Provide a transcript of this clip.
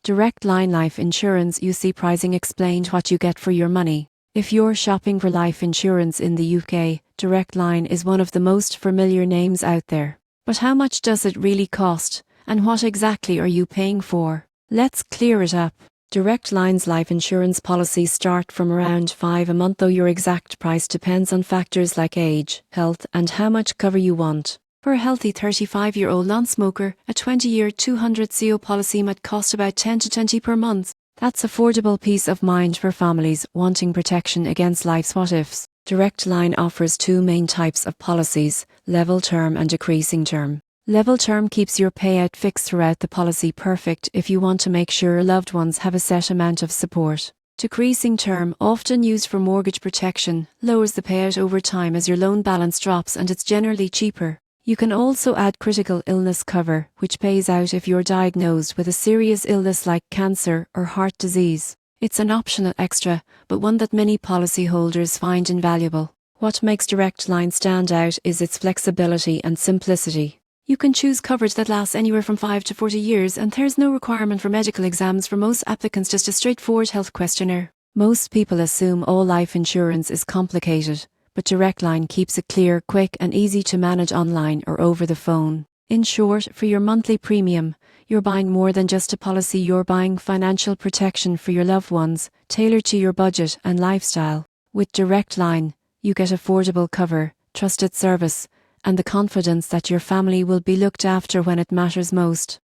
Direct Line Life Insurance UC pricing explained what you get for your money. If you're shopping for life insurance in the UK, Direct Line is one of the most familiar names out there. But how much does it really cost, and what exactly are you paying for? Let's clear it up. Direct Line's life insurance policies start from around £5 a month, though your exact price depends on factors like age, health, and how much cover you want. For a healthy 35-year-old non-smoker, a 20-year 200 CO policy might cost about £10 to £20 per month. That's affordable peace of mind for families wanting protection against life's what-ifs. Direct Line offers two main types of policies, level term and decreasing term. Level term keeps your payout fixed throughout the policy, perfect if you want to make sure loved ones have a set amount of support. Decreasing term, often used for mortgage protection, lowers the payout over time as your loan balance drops, and it's generally cheaper. You can also add critical illness cover, which pays out if you're diagnosed with a serious illness like cancer or heart disease. It's an optional extra, but one that many policyholders find invaluable. What makes Direct Line stand out is its flexibility and simplicity. You can choose coverage that lasts anywhere from 5 to 40 years, and there's no requirement for medical exams for most applicants, just a straightforward health questionnaire. Most people assume all life insurance is complicated, but Direct Line keeps it clear, quick, and easy to manage online or over the phone. In short, for your monthly premium, you're buying more than just a policy, you're buying financial protection for your loved ones, tailored to your budget and lifestyle. With Direct Line, you get affordable cover, trusted service, and the confidence that your family will be looked after when it matters most.